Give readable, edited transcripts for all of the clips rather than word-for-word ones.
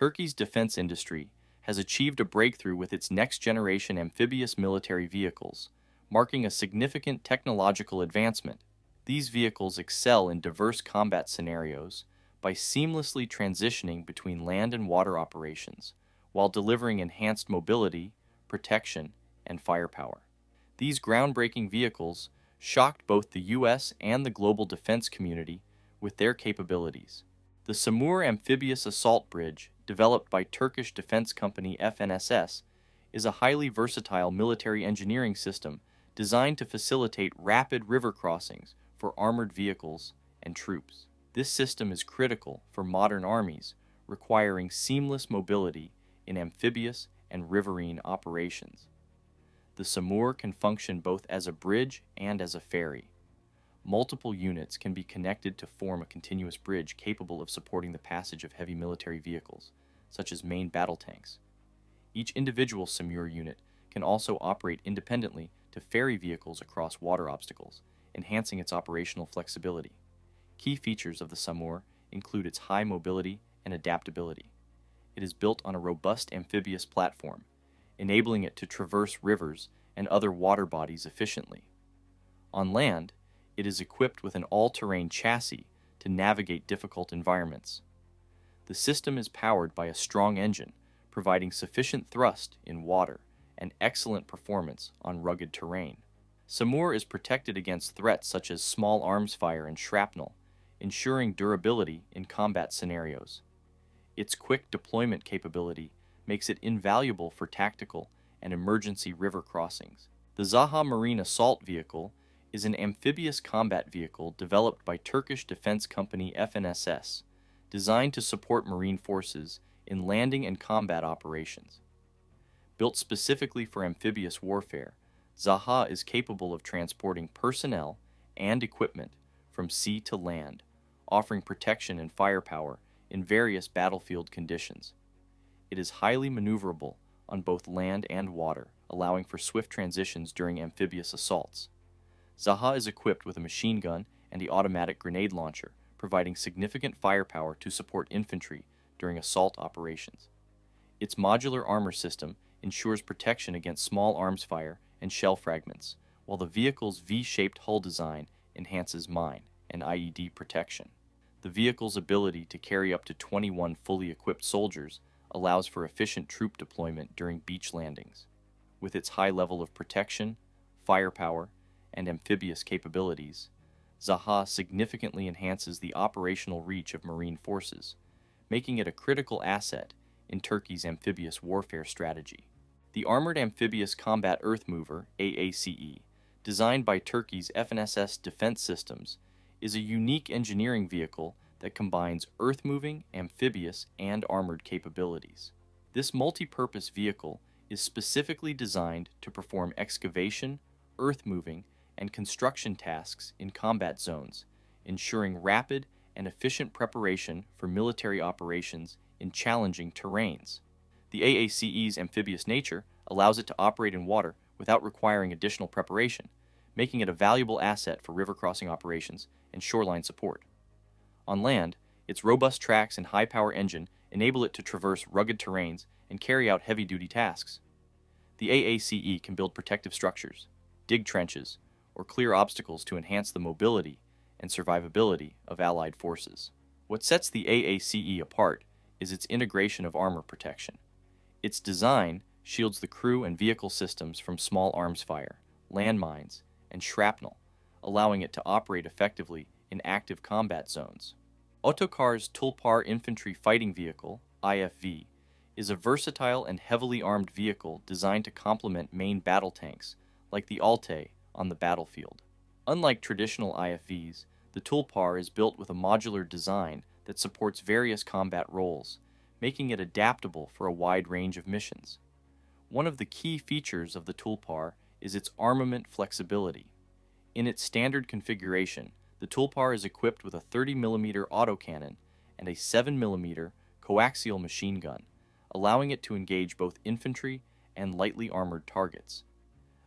Turkey's defense industry has achieved a breakthrough with its next-generation amphibious military vehicles, marking a significant technological advancement. These vehicles excel in diverse combat scenarios by seamlessly transitioning between land and water operations, while delivering enhanced mobility, protection, and firepower. These groundbreaking vehicles shocked both the U.S. and the global defense community with their capabilities. The SAMUR amphibious assault bridge, developed by Turkish defense company FNSS, is a highly versatile military engineering system designed to facilitate rapid river crossings for armored vehicles and troops. This system is critical for modern armies, requiring seamless mobility in amphibious and riverine operations. The SAMUR can function both as a bridge and as a ferry. Multiple units can be connected to form a continuous bridge capable of supporting the passage of heavy military vehicles, such as main battle tanks. Each individual SAMUR unit can also operate independently to ferry vehicles across water obstacles, enhancing its operational flexibility. Key features of the SAMUR include its high mobility and adaptability. It is built on a robust amphibious platform, enabling it to traverse rivers and other water bodies efficiently. On land, it is equipped with an all-terrain chassis to navigate difficult environments. The system is powered by a strong engine, providing sufficient thrust in water and excellent performance on rugged terrain. SAMUR is protected against threats such as small arms fire and shrapnel, ensuring durability in combat scenarios. Its quick deployment capability makes it invaluable for tactical and emergency river crossings. The Zaha Marine Assault Vehicle is an amphibious combat vehicle developed by Turkish defense company FNSS, designed to support marine forces in landing and combat operations. Built specifically for amphibious warfare, Zaha is capable of transporting personnel and equipment from sea to land, offering protection and firepower in various battlefield conditions. It is highly maneuverable on both land and water, allowing for swift transitions during amphibious assaults. Zaha is equipped with a machine gun and the automatic grenade launcher, providing significant firepower to support infantry during assault operations. Its modular armor system ensures protection against small arms fire and shell fragments, while the vehicle's V-shaped hull design enhances mine and IED protection. The vehicle's ability to carry up to 21 fully equipped soldiers allows for efficient troop deployment during beach landings. With its high level of protection, firepower, and amphibious capabilities, Zaha significantly enhances the operational reach of marine forces, making it a critical asset in Turkey's amphibious warfare strategy. The Armored Amphibious Combat Earth Mover, AACE, designed by Turkey's FNSS Defense Systems, is a unique engineering vehicle that combines earth-moving, amphibious, and armored capabilities. This multi-purpose vehicle is specifically designed to perform excavation, earth-moving, and construction tasks in combat zones, ensuring rapid and efficient preparation for military operations in challenging terrains. The AACE's amphibious nature allows it to operate in water without requiring additional preparation, making it a valuable asset for river crossing operations and shoreline support. On land, its robust tracks and high-power engine enable it to traverse rugged terrains and carry out heavy-duty tasks. The AACE can build protective structures, dig trenches, or clear obstacles to enhance the mobility and survivability of Allied forces. What sets the AACE apart is its integration of armor protection. Its design shields the crew and vehicle systems from small arms fire, landmines, and shrapnel, allowing it to operate effectively in active combat zones. Ottokar's Tulpar Infantry Fighting Vehicle, IFV, is a versatile and heavily armed vehicle designed to complement main battle tanks, like the Altay, on the battlefield. Unlike traditional IFVs, the Tulpar is built with a modular design that supports various combat roles, making it adaptable for a wide range of missions. One of the key features of the Tulpar is its armament flexibility. In its standard configuration, the Tulpar is equipped with a 30mm autocannon and a 7mm coaxial machine gun, allowing it to engage both infantry and lightly armored targets.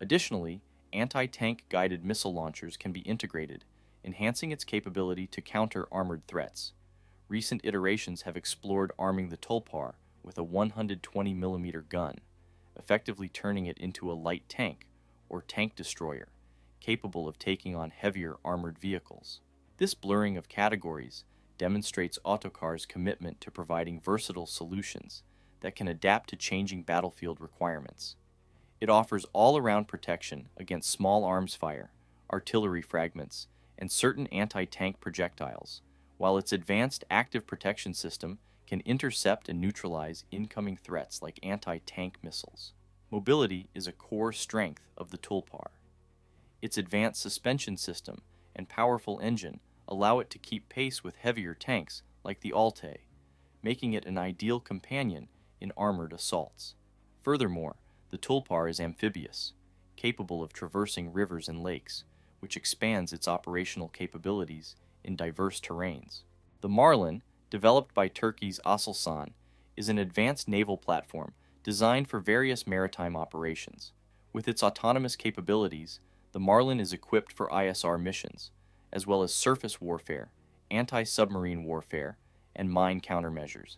Additionally, anti-tank guided missile launchers can be integrated, enhancing its capability to counter armored threats. Recent iterations have explored arming the Tulpar with a 120mm gun, effectively turning it into a light tank or tank destroyer, capable of taking on heavier armored vehicles. This blurring of categories demonstrates Ottokar's commitment to providing versatile solutions that can adapt to changing battlefield requirements. It offers all-around protection against small arms fire, artillery fragments, and certain anti-tank projectiles, while its advanced active protection system can intercept and neutralize incoming threats like anti-tank missiles. Mobility is a core strength of the Tulpar. Its advanced suspension system and powerful engine allow it to keep pace with heavier tanks like the Altay, making it an ideal companion in armored assaults. Furthermore, the Tulpar is amphibious, capable of traversing rivers and lakes, which expands its operational capabilities in diverse terrains. The Marlin, developed by Turkey's Aselsan, is an advanced naval platform designed for various maritime operations. With its autonomous capabilities, the Marlin is equipped for ISR missions, as well as surface warfare, anti-submarine warfare, and mine countermeasures.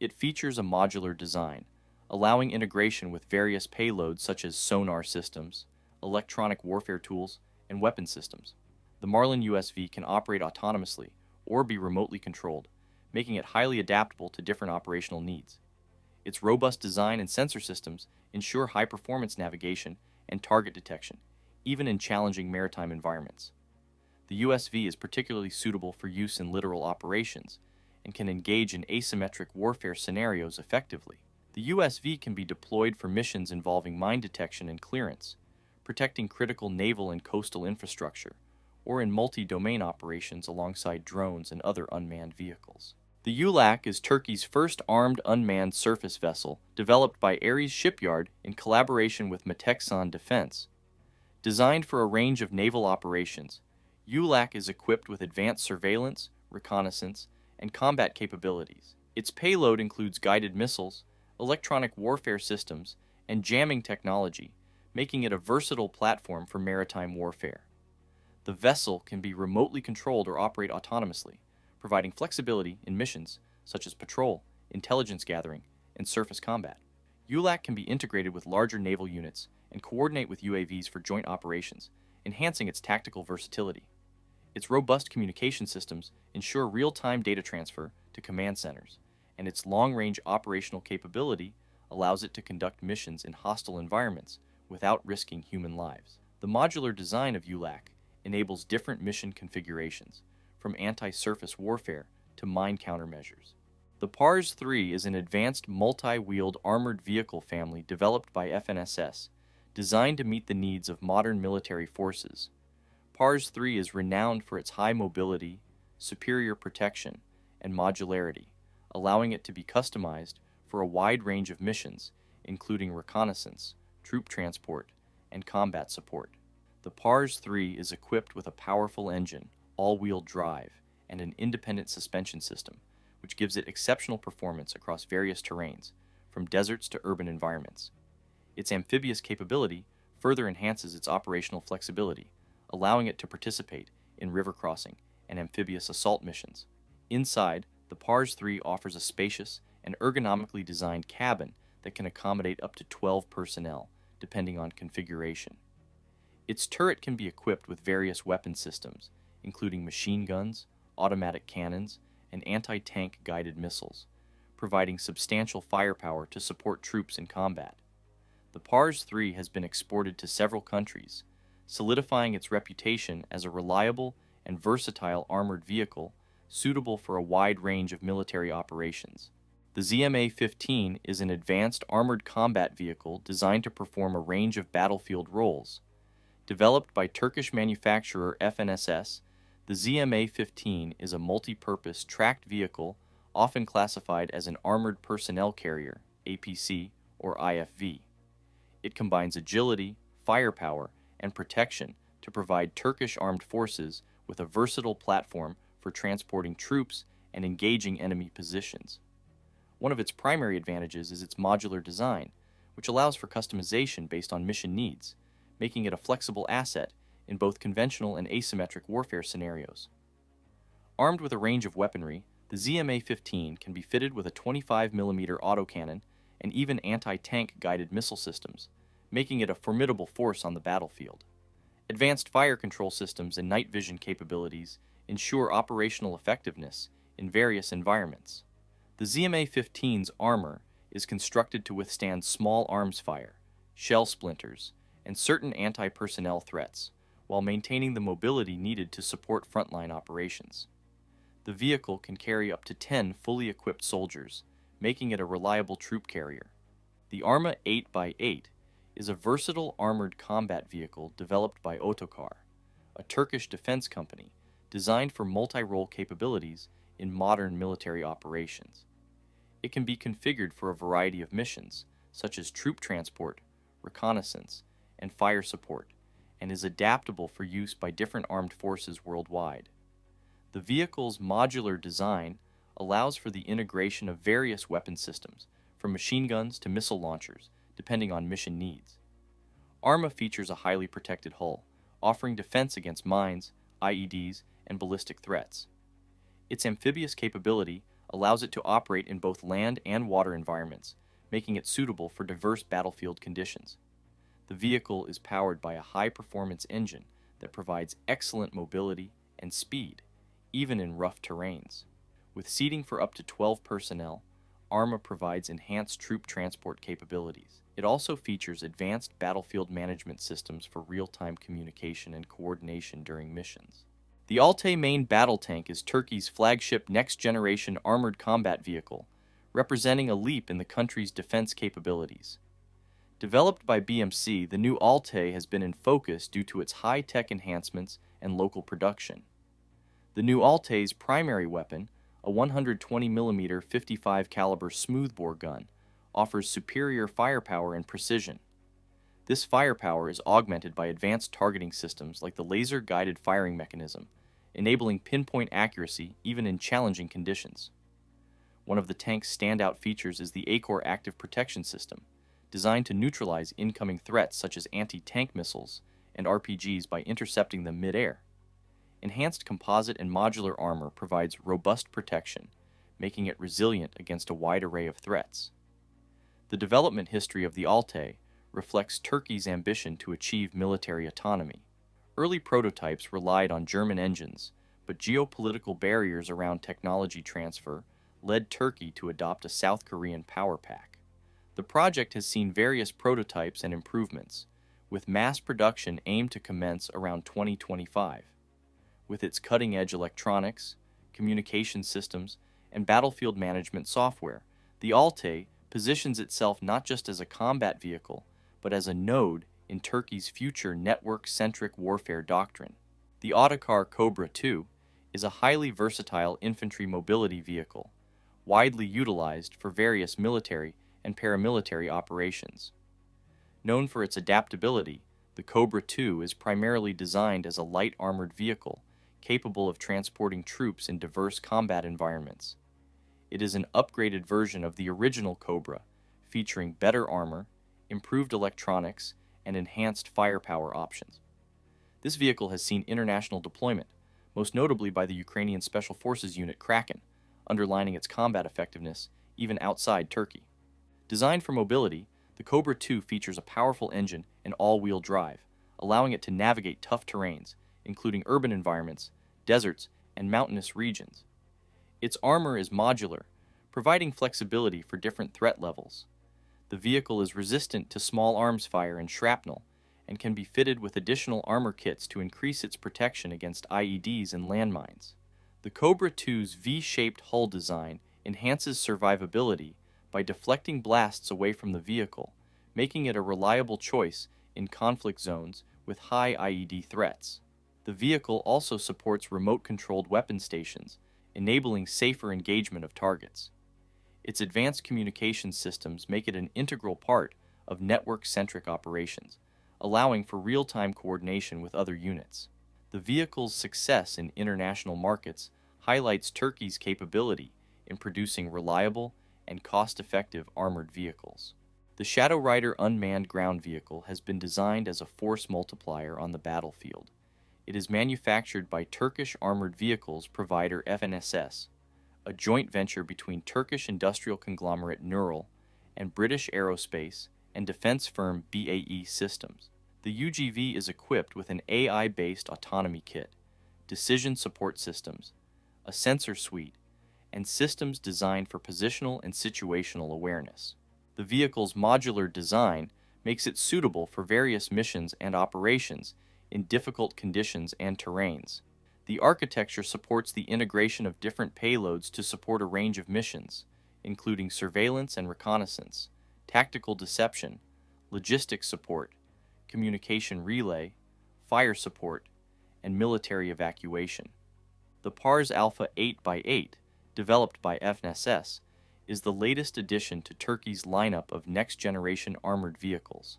It features a modular design, allowing integration with various payloads such as sonar systems, electronic warfare tools, and weapon systems. The Marlin USV can operate autonomously or be remotely controlled, making it highly adaptable to different operational needs. Its robust design and sensor systems ensure high-performance navigation and target detection, even in challenging maritime environments. The USV is particularly suitable for use in littoral operations and can engage in asymmetric warfare scenarios effectively. The USV can be deployed for missions involving mine detection and clearance, protecting critical naval and coastal infrastructure, or in multi-domain operations alongside drones and other unmanned vehicles. The ULAQ is Turkey's first armed unmanned surface vessel, developed by AACE Shipyard in collaboration with Meteksan Defense. Designed for a range of naval operations, ULAQ is equipped with advanced surveillance, reconnaissance, and combat capabilities. Its payload includes guided missiles, electronic warfare systems, and jamming technology, making it a versatile platform for maritime warfare. The vessel can be remotely controlled or operate autonomously, providing flexibility in missions such as patrol, intelligence gathering, and surface combat. ULAQ can be integrated with larger naval units and coordinate with UAVs for joint operations, enhancing its tactical versatility. Its robust communication systems ensure real-time data transfer to command centers, and its long-range operational capability allows it to conduct missions in hostile environments without risking human lives. The modular design of ULAQ enables different mission configurations, from anti-surface warfare to mine countermeasures. The PARS 3 is an advanced multi-wheeled armored vehicle family developed by FNSS, designed to meet the needs of modern military forces. PARS 3 is renowned for its high mobility, superior protection, and modularity, allowing it to be customized for a wide range of missions, including reconnaissance, troop transport, and combat support. The PARS 3 is equipped with a powerful engine, all-wheel drive, and an independent suspension system, which gives it exceptional performance across various terrains, from deserts to urban environments. Its amphibious capability further enhances its operational flexibility, allowing it to participate in river crossing and amphibious assault missions. Inside, the PARS 3 offers a spacious and ergonomically designed cabin that can accommodate up to 12 personnel, depending on configuration. Its turret can be equipped with various weapon systems, including machine guns, automatic cannons, and anti-tank guided missiles, providing substantial firepower to support troops in combat. The PARS 3 has been exported to several countries, solidifying its reputation as a reliable and versatile armored vehicle suitable for a wide range of military operations. The ZMA-15 is an advanced armored combat vehicle designed to perform a range of battlefield roles. Developed by Turkish manufacturer FNSS, the ZMA-15 is a multi-purpose tracked vehicle often classified as an Armored Personnel Carrier, APC, or IFV. It combines agility, firepower, and protection to provide Turkish armed forces with a versatile platform for transporting troops and engaging enemy positions. One of its primary advantages is its modular design, which allows for customization based on mission needs, making it a flexible asset in both conventional and asymmetric warfare scenarios. Armed with a range of weaponry The ZMA-15 can be fitted with a 25mm autocannon and even anti-tank guided missile systems, making it a formidable force on the battlefield. Advanced fire control systems and night vision capabilities ensure operational effectiveness in various environments. The ZMA-15's armor is constructed to withstand small arms fire, shell splinters, and certain anti-personnel threats, while maintaining the mobility needed to support frontline operations. The vehicle can carry up to 10 fully equipped soldiers, making it a reliable troop carrier. The Arma 8x8 is a versatile armored combat vehicle developed by Ottoman, a Turkish defense company designed for multi-role capabilities in modern military operations. It can be configured for a variety of missions, such as troop transport, reconnaissance, and fire support, and is adaptable for use by different armed forces worldwide. The vehicle's modular design allows for the integration of various weapon systems, from machine guns to missile launchers, depending on mission needs. Arma features a highly protected hull, offering defense against mines, IEDs, and ballistic threats. Its amphibious capability allows it to operate in both land and water environments, making it suitable for diverse battlefield conditions. The vehicle is powered by a high-performance engine that provides excellent mobility and speed, even in rough terrains. With seating for up to 12 personnel, Arma provides enhanced troop transport capabilities. It also features advanced battlefield management systems for real-time communication and coordination during missions. The Altay main battle tank is Turkey's flagship next-generation armored combat vehicle, representing a leap in the country's defense capabilities. Developed by BMC, the new Altay has been in focus due to its high-tech enhancements and local production. The new Altay's primary weapon, a 120mm 55 caliber smoothbore gun, offers superior firepower and precision. This firepower is augmented by advanced targeting systems like the laser-guided firing mechanism, enabling pinpoint accuracy even in challenging conditions. One of the tank's standout features is the AACE active protection system, designed to neutralize incoming threats such as anti-tank missiles and RPGs by intercepting them mid-air. Enhanced composite and modular armor provides robust protection, making it resilient against a wide array of threats. The development history of the Altay reflects Turkey's ambition to achieve military autonomy. Early prototypes relied on German engines, but geopolitical barriers around technology transfer led Turkey to adopt a South Korean power pack. The project has seen various prototypes and improvements, with mass production aimed to commence around 2025. With its cutting-edge electronics, communication systems, and battlefield management software, the Altay positions itself not just as a combat vehicle, but as a node in Turkey's future network-centric warfare doctrine. The Ottoman Cobra II is a highly versatile infantry mobility vehicle, widely utilized for various military and paramilitary operations. Known for its adaptability, the Cobra II is primarily designed as a light armored vehicle capable of transporting troops in diverse combat environments. It is an upgraded version of the original Cobra, featuring better armor, improved electronics, and enhanced firepower options. This vehicle has seen international deployment, most notably by the Ukrainian Special Forces unit Kraken, underlining its combat effectiveness even outside Turkey. Designed for mobility, the Cobra II features a powerful engine and all-wheel drive, allowing it to navigate tough terrains, including urban environments, deserts, and mountainous regions. Its armor is modular, providing flexibility for different threat levels. The vehicle is resistant to small arms fire and shrapnel, and can be fitted with additional armor kits to increase its protection against IEDs and landmines. The Cobra II's V-shaped hull design enhances survivability by deflecting blasts away from the vehicle, making it a reliable choice in conflict zones with high IED threats. The vehicle also supports remote-controlled weapon stations, enabling safer engagement of targets. Its advanced communication systems make it an integral part of network-centric operations, allowing for real-time coordination with other units. The vehicle's success in international markets highlights Turkey's capability in producing reliable and cost-effective armored vehicles. The Shadow Rider unmanned ground vehicle has been designed as a force multiplier on the battlefield. It is manufactured by Turkish armored vehicles provider FNSS, a joint venture between Turkish industrial conglomerate Neural and British aerospace and defense firm BAE Systems. The UGV is equipped with an AI-based autonomy kit, decision support systems, a sensor suite, and systems designed for positional and situational awareness. The vehicle's modular design makes it suitable for various missions and operations in difficult conditions and terrains. The architecture supports the integration of different payloads to support a range of missions, including surveillance and reconnaissance, tactical deception, logistics support, communication relay, fire support, and military evacuation. The PARS Alpha 8x8, developed by FNSS, is the latest addition to Turkey's lineup of next-generation armored vehicles.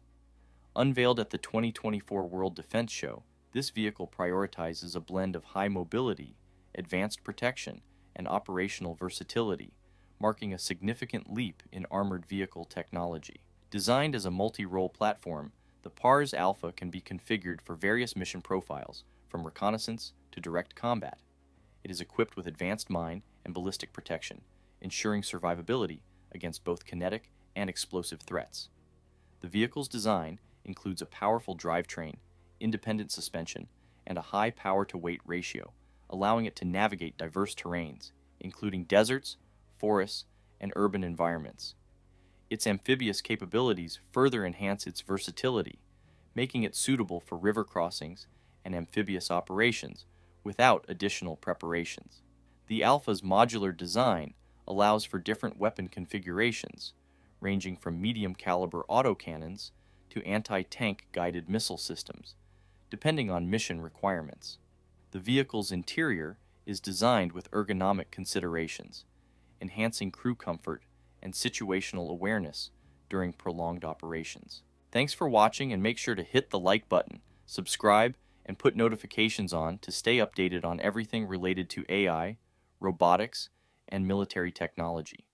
Unveiled at the 2024 World Defense Show, this vehicle prioritizes a blend of high mobility, advanced protection, and operational versatility, marking a significant leap in armored vehicle technology. Designed as a multi-role platform, the PARS Alpha can be configured for various mission profiles, from reconnaissance to direct combat. It is equipped with advanced mine and ballistic protection, ensuring survivability against both kinetic and explosive threats. The vehicle's design includes a powerful drivetrain, independent suspension, and a high power-to-weight ratio, allowing it to navigate diverse terrains, including deserts, forests, and urban environments. Its amphibious capabilities further enhance its versatility, making it suitable for river crossings and amphibious operations without additional preparations. The Alpha's modular design allows for different weapon configurations, ranging from medium-caliber autocannons to anti-tank guided missile systems, depending on mission requirements. The vehicle's interior is designed with ergonomic considerations, enhancing crew comfort and situational awareness during prolonged operations. Thanks for watching, and make sure to hit the like button, subscribe, and put notifications on to stay updated on everything related to AI, robotics, and military technology.